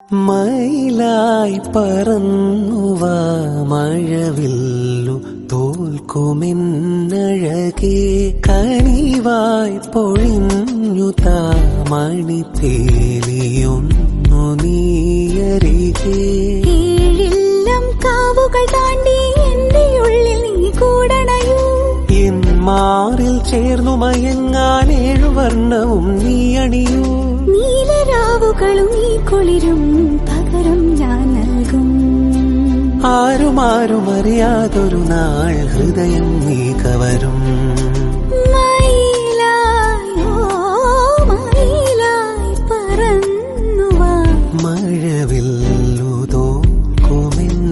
മയിലായി പറന്നുവ മഴവില്ലു തോൽക്കുമെന്നഴകേ കനിവായി പൊഴിഞ്ഞു താമണിത്തേലിയൊന്നു നീയരികേ ഏഴില്ലം കാവുകൾ താണ്ടി എന്റെ ഉള്ളിൽ നീ കൂടണയൂ എൻ മാറിൽ ചേർന്നു മയങ്ങാൻ ഏഴുവർണ്ണവും നീ അണിയൂ നീലരാവുകളും ഈ കുളിരും പകരം ഞാൻ നൽകും ആരുമാരും അറിയാതൊരു നാൾ ഹൃദയം നീ കവരും മയിലായി പറന്നുവാ മഴവില്ലു തോൽക്കുമെന്നഴകേ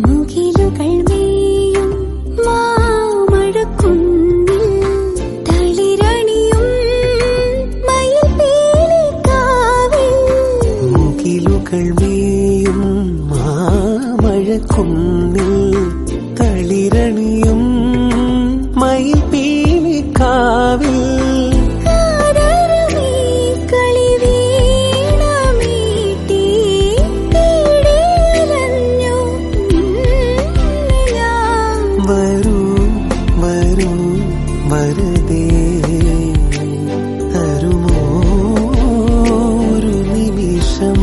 മുകിലുകൾ മേയും മാമഴക്കുന്നിൽ തളിരണിയും മയിൽപീലിക്കാവിൽ മുകിലുകൾ മേയും മാമഴക്കുന്നിൽ തളിരണിയും മയിൽപീലിക്കാവിൽ വരൂ വരൂ വരദേ തരുമോ ഒരു നിമിഷം.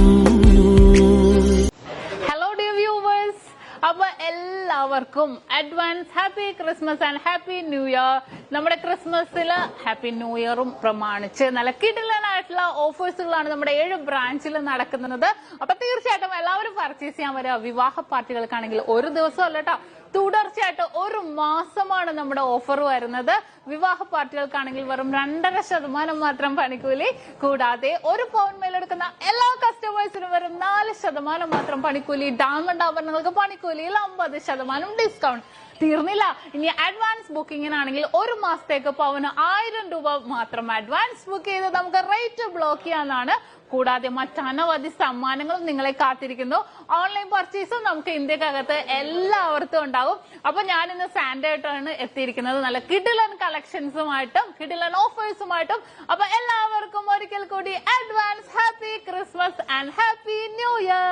ഹലോ ഡിയർ വ്യൂവേഴ്സ്, അപ്പൊ എല്ലാവർക്കും advance happy Christmas and happy new year. നമ്മുടെ ക്രിസ്മസില് ഹാപ്പി ന്യൂ ഇയറും പ്രമാണിച്ച് നല്ല കിടിലനായിട്ടുള്ള ഓഫേഴ്സുകളാണ് നമ്മുടെ 7 ബ്രാഞ്ചിൽ നടക്കുന്നത്. അപ്പൊ തീർച്ചയായിട്ടും എല്ലാവരും പർച്ചേസ് ചെയ്യാൻ വരിക. വിവാഹ പാർട്ടികൾക്കാണെങ്കിൽ ഒരു ദിവസം അല്ല കേട്ടോ, തുടർച്ചയായിട്ട് 1 മാസമാണ് നമ്മുടെ ഓഫർ വരുന്നത്. വിവാഹ പാർട്ടികൾക്കാണെങ്കിൽ വെറും 2.5% മാത്രം പണിക്കൂലി, കൂടാതെ 1 പൗണ്ട് മേലെടുക്കുന്ന എല്ലാ കസ്റ്റമേഴ്സിനും വെറും 4% മാത്രം പണിക്കൂലി. ഡയമണ്ട് ആഭരണങ്ങൾക്ക് പണിക്കൂലിയിൽ 50% ഡിസ്കൗണ്ട്. തീർന്നില്ല, ഇനി അഡ്വാൻസ് ബുക്കിങ്ങിനാണെങ്കിൽ 1 മാസത്തേക്ക് പവന് 1000 രൂപ മാത്രം അഡ്വാൻസ് ബുക്ക് ചെയ്ത് നമുക്ക് റേറ്റ് ബ്ലോക്ക് ചെയ്യാനാണ്. കൂടാതെ മറ്റനവധി സമ്മാനങ്ങളും നിങ്ങളെ കാത്തിരിക്കുന്നു. ഓൺലൈൻ പർച്ചേസും നമുക്ക് ഇന്ത്യക്കകത്ത് എല്ലാവർക്കും ഉണ്ടാകും. അപ്പൊ ഞാൻ ഇന്ന് സാൻഡേ ആയിട്ടാണ് എത്തിയിരിക്കുന്നത്, നല്ല കിടിലൻ കളക്ഷൻസുമായിട്ടും കിടിലൻ ഓഫേഴ്സുമായിട്ടും. അപ്പൊ എല്ലാവർക്കും ഒരിക്കൽ കൂടി advance happy Christmas and happy new year.